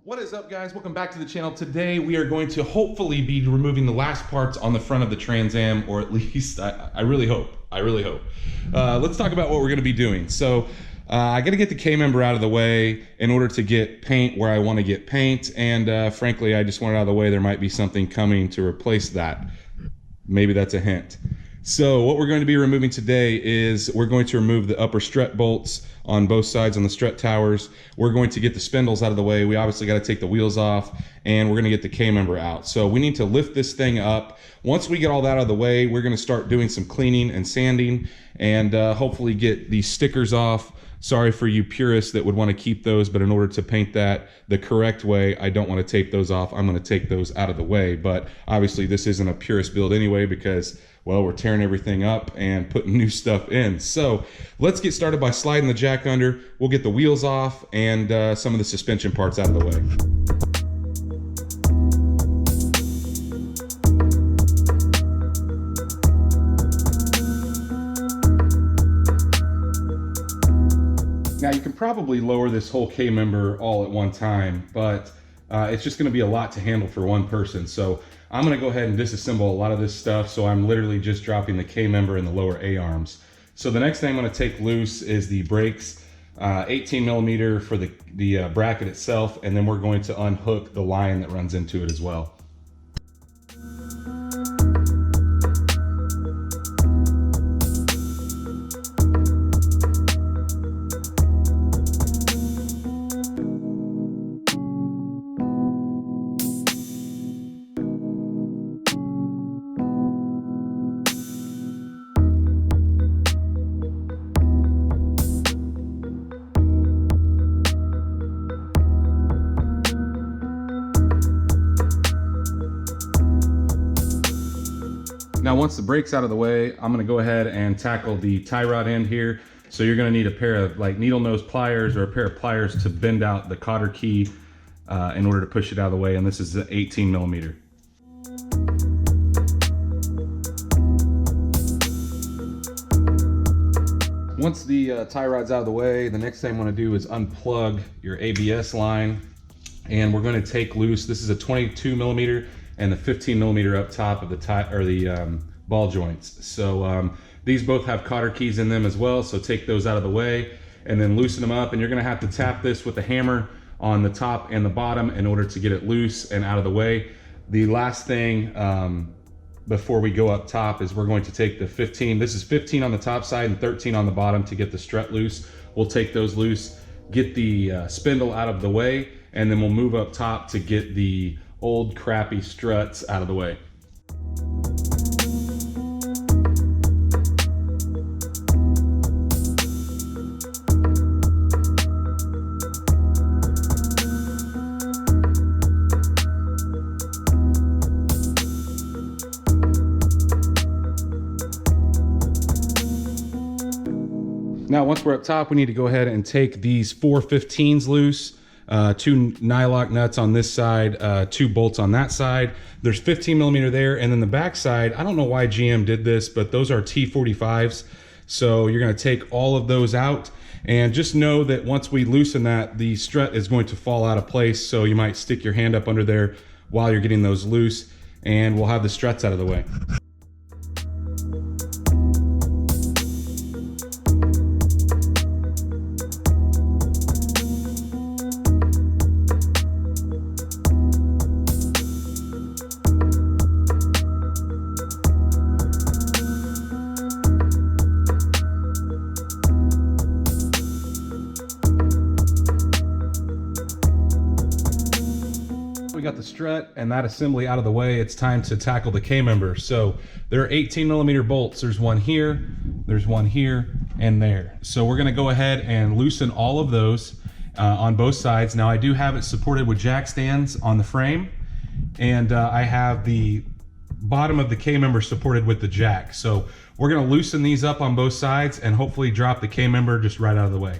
What is up, guys? Welcome back to the channel. Today we are going to hopefully be removing the last parts on the front of the Trans Am, or at least I really hope. Let's talk about what we're going to be doing. So I got to get the K-member out of the way in order to get paint where I want to get paint, and frankly I just want it out of the way. There might be something coming to replace that. Maybe that's a hint. So what we're going to be removing today is we're going to remove the upper strut bolts on both sides on the strut towers. We're going to get the spindles out of the way. We obviously got to take the wheels off, and we're going to get the K-member out. So we need to lift this thing up. Once we get all that out of the way, we're going to start doing some cleaning and sanding, and hopefully get these stickers off. Sorry for you purists that would want to keep those, but in order to paint that the correct way, I don't want to tape those off. I'm going to take those out of the way. But obviously this isn't a purist build anyway, because, well, we're tearing everything up and putting new stuff in. So let's get started by sliding the jack under. We'll get the wheels off and some of the suspension parts out of the way. Now you can probably lower this whole K-member all at one time, but it's just going to be a lot to handle for one person. So I'm going to go ahead and disassemble a lot of this stuff. So I'm literally just dropping the K-member and the lower A-arms. So the next thing I'm going to take loose is the brakes, 18 millimeter for the bracket itself, and then we're going to unhook the line that runs into it as well. Now, once the brake's out of the way, I'm gonna go ahead and tackle the tie rod end here. So you're gonna need a pair of like needle nose pliers or a pair of pliers to bend out the cotter key in order to push it out of the way. And this is 18 millimeter. Once the tie rod's out of the way, the next thing I'm gonna do is unplug your ABS line. And we're gonna take loose, this is a 22 millimeter and the 15 millimeter up top of the tie, or the ball joints. So these both have cotter keys in them as well, so take those out of the way and then loosen them up. And you're gonna have to tap this with a hammer on the top and the bottom in order to get it loose and out of the way. The last thing before we go up top is we're going to take the 15, this is 15 on the top side and 13 on the bottom to get the strut loose. We'll take those loose, get the spindle out of the way, and then we'll move up top to get the old crappy struts out of the way. Now, once we're up top, we need to go ahead and take these 4 15s loose. 2 nylock nuts on this side, 2 bolts on that side. There's 15 millimeter there, and then the back side, I don't know why GM did this, but those are T45s. So you're gonna take all of those out, and just know that once we loosen that, the strut is going to fall out of place. So you might stick your hand up under there while you're getting those loose, and we'll have the struts out of the way. We got the strut and that assembly out of the way. It's time to tackle the K-member. So there are 18 millimeter bolts. There's one here, and there. So we're gonna go ahead and loosen all of those on both sides. Now I do have it supported with jack stands on the frame, and I have the bottom of the K-member supported with the jack. So we're gonna loosen these up on both sides and hopefully drop the K-member just right out of the way.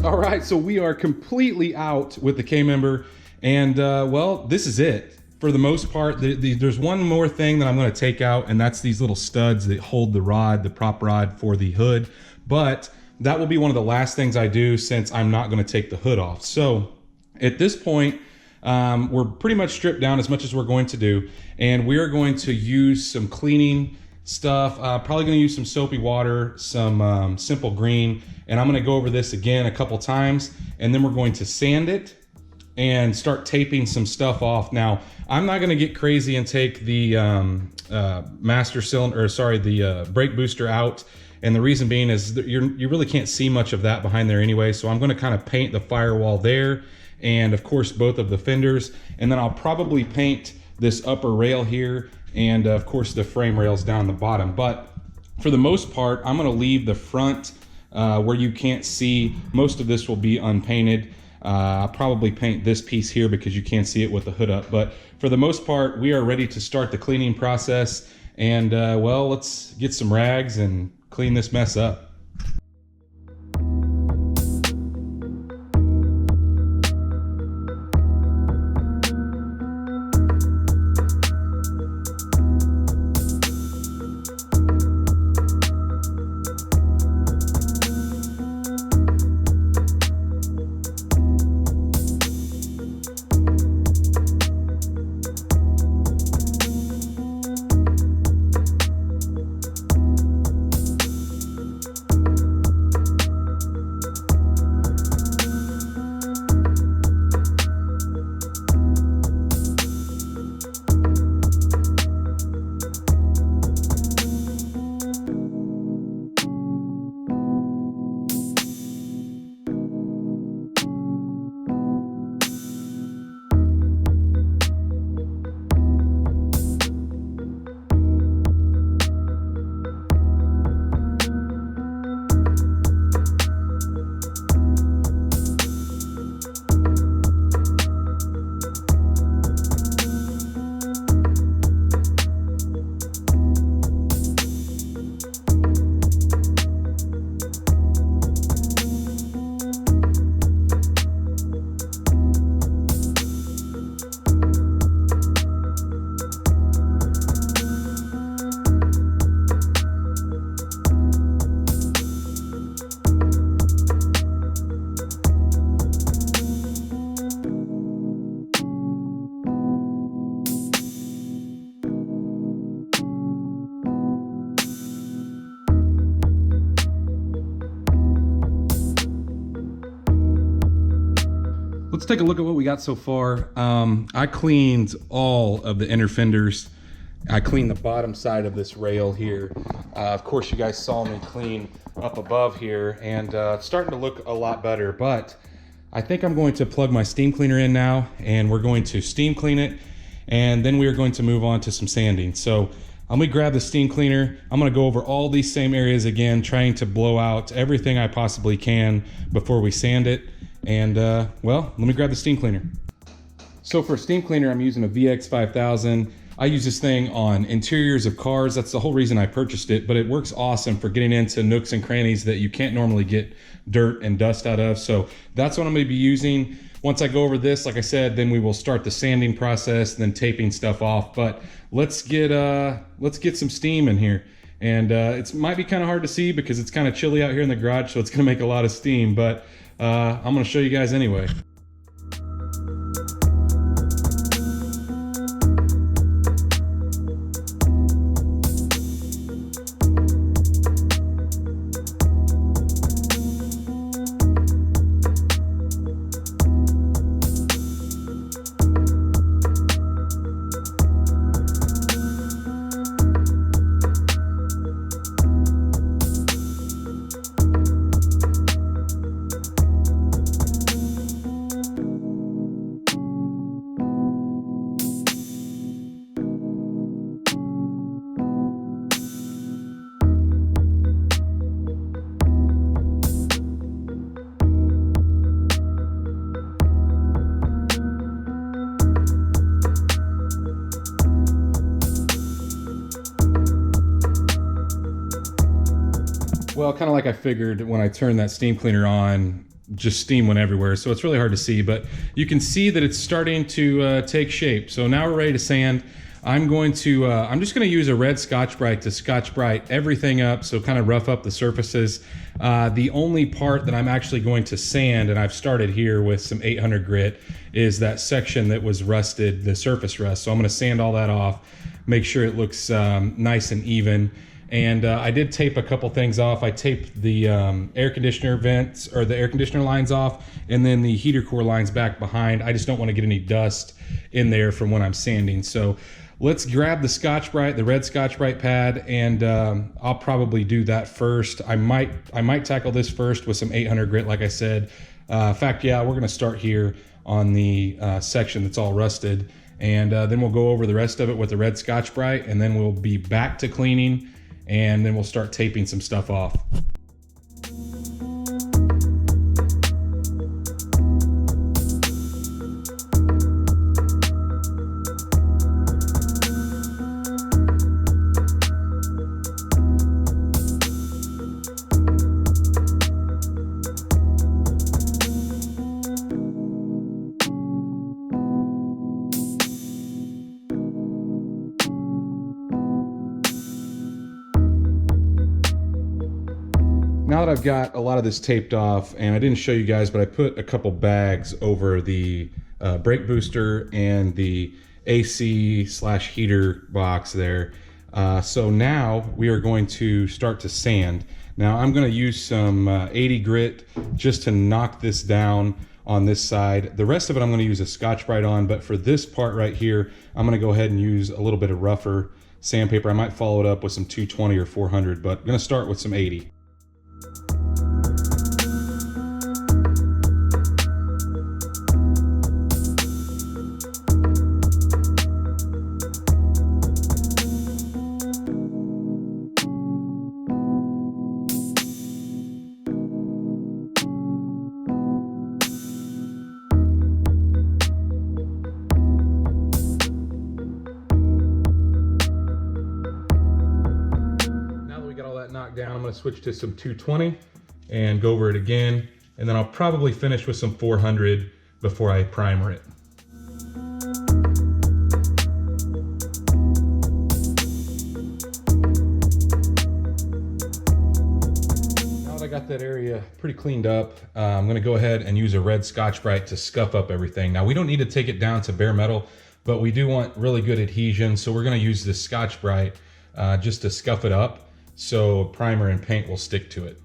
All right, so we are completely out with the K-member, and well, this is it. For the most part, there's one more thing that I'm gonna take out, and that's these little studs that hold the rod, the prop rod for the hood. But that will be one of the last things I do, since I'm not gonna take the hood off. So at this point, we're pretty much stripped down as much as we're going to do, and we're going to use some cleaning stuff. Probably gonna use some soapy water, some simple green, and I'm gonna go over this again a couple times, and then we're going to sand it and start taping some stuff off. Now, I'm not gonna get crazy and take the master cylinder, or sorry, the brake booster out. And the reason being is that you really can't see much of that behind there anyway. So I'm gonna kind of paint the firewall there, and of course both of the fenders. And then I'll probably paint this upper rail here, and of course the frame rails down the bottom. But for the most part, I'm gonna leave the front where you can't see. Most of this will be unpainted. I'll probably paint this piece here because you can't see it with the hood up. But for the most part, we are ready to start the cleaning process. And well, let's get some rags and clean this mess up. Let's take a look at what we got so far. I cleaned all of the inner fenders. I cleaned the bottom side of this rail here. Of course, you guys saw me clean up above here, and it's starting to look a lot better. But I think I'm going to plug my steam cleaner in now, and we're going to steam clean it, and then we are going to move on to some sanding. So let me grab the steam cleaner. I'm gonna go over all these same areas again, trying to blow out everything I possibly can before we sand it. And well, let me grab the steam cleaner. So for steam cleaner, I'm using a VX5000. I use this thing on interiors of cars. That's the whole reason I purchased it, but it works awesome for getting into nooks and crannies that you can't normally get dirt and dust out of. So that's what I'm gonna be using. Once I go over this, like I said, then we will start the sanding process, then taping stuff off. But let's get some steam in here. And it might be kind of hard to see because it's kind of chilly out here in the garage, so it's gonna make a lot of steam, but I'm gonna show you guys anyway. Well, kind of like I figured when I turned that steam cleaner on, just steam went everywhere, so it's really hard to see, but you can see that it's starting to take shape. So now we're ready to sand. I'm just going to use a red Scotch-Brite to Scotch-Brite everything up, so kind of rough up the surfaces. The only part that I'm actually going to sand, and I've started here with some 800 grit, is that section that was rusted, the surface rust. So I'm going to sand all that off, make sure it looks nice and even. And I did tape a couple things off. I taped the air conditioner vents, or the air conditioner lines off, and then the heater core lines back behind. I just don't want to get any dust in there from when I'm sanding. So let's grab the Scotch-Brite, the red Scotch-Brite pad, and I'll probably do that first. I might tackle this first with some 800 grit, like I said. In fact, yeah, we're gonna start here on the section that's all rusted, and then we'll go over the rest of it with the red Scotch-Brite, and then we'll be back to cleaning, and then we'll start taping some stuff off. Now that I've got a lot of this taped off, and I didn't show you guys, but I put a couple bags over the brake booster and the AC/heater box there. So now we are going to start to sand. Now I'm going to use some 80 grit just to knock this down on this side. The rest of it I'm going to use a Scotch-Brite on, but for this part right here, I'm going to go ahead and use a little bit of rougher sandpaper. I might follow it up with some 220 or 400, but I'm going to start with some 80. Knocked down, I'm going to switch to some 220 and go over it again, and then I'll probably finish with some 400 before I primer it. Now that I got that area pretty cleaned up, I'm going to go ahead and use a red Scotch-Brite to scuff up everything. Now we don't need to take it down to bare metal, but we do want really good adhesion, so we're going to use this Scotch-Brite just to scuff it up, so primer and paint will stick to it.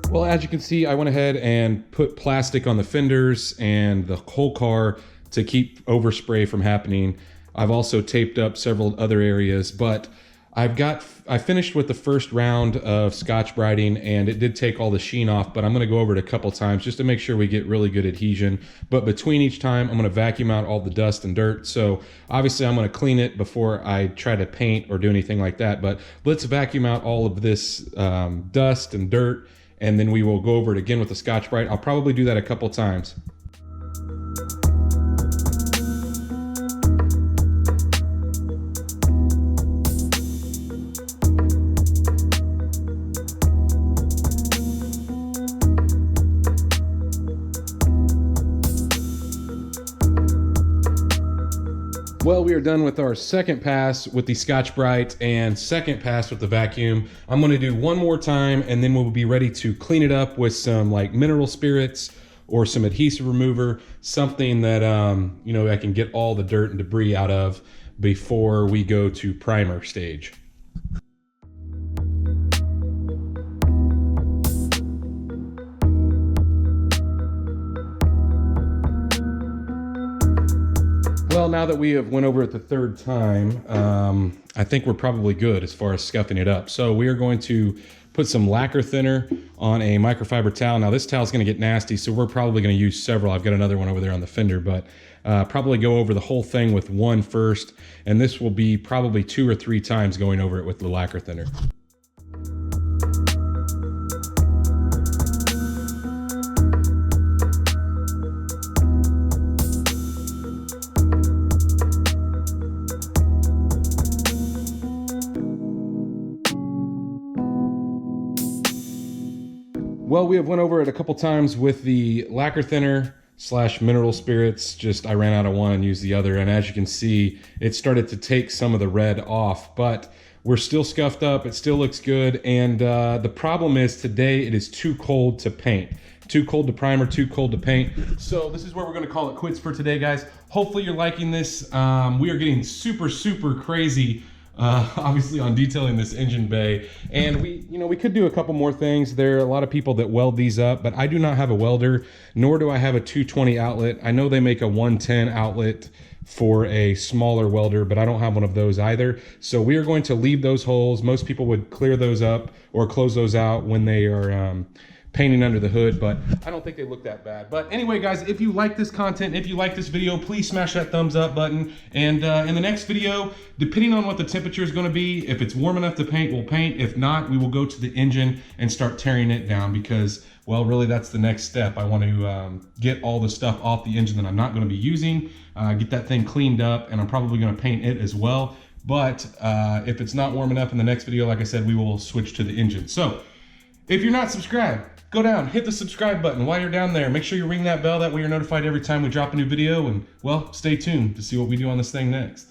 Well, as you can see, I went ahead and put plastic on the fenders and the whole car to keep overspray from happening. I've also taped up several other areas, but I finished with the first round of Scotch-Briting, and it did take all the sheen off, but I'm gonna go over it a couple times just to make sure we get really good adhesion. But between each time, I'm gonna vacuum out all the dust and dirt. So obviously I'm gonna clean it before I try to paint or do anything like that, but let's vacuum out all of this dust and dirt, and then we will go over it again with the Scotch-Brite. I'll probably do that a couple times. Well, we are done with our second pass with the Scotch-Brite and second pass with the vacuum. I'm gonna do one more time, and then we'll be ready to clean it up with some like mineral spirits or some adhesive remover, something that you know, I can get all the dirt and debris out of before we go to primer stage. Well, now that we have went over it the third time, I think we're probably good as far as scuffing it up. So we are going to put some lacquer thinner on a microfiber towel. Now this towel is going to get nasty, so we're probably going to use several. I've got another one over there on the fender, but probably go over the whole thing with one first, and this will be probably 2 or 3 times going over it with the lacquer thinner. Well, we have went over it a couple times with the lacquer thinner / mineral spirits. Just I ran out of one and used the other, and as you can see, it started to take some of the red off, but we're still scuffed up. It still looks good, and the problem is today it is too cold to paint. Too cold to primer, too cold to paint. So this is where we're gonna call it quits for today, guys. Hopefully you're liking this. We are getting super crazy obviously on detailing this engine bay, and we could do a couple more things. There are a lot of people that weld these up, but I do not have a welder, nor do I have a 220 outlet. I know they make a 110 outlet for a smaller welder, but I don't have one of those either. So we are going to leave those holes. Most people would clear those up or close those out when they are painting under the hood, but I don't think they look that bad. But anyway, guys, if you like this content, if you like this video, please smash that thumbs up button. And in the next video, depending on what the temperature is gonna be, if it's warm enough to paint, we'll paint. If not, we will go to the engine and start tearing it down, because, well, really that's the next step. I want to get all the stuff off the engine that I'm not gonna be using, get that thing cleaned up, and I'm probably gonna paint it as well. But if it's not warm enough in the next video, like I said, we will switch to the engine. So if you're not subscribed, go down, hit the subscribe button. While you're down there, make sure you ring that bell. That way you're notified every time we drop a new video. And, well, stay tuned to see what we do on this thing next.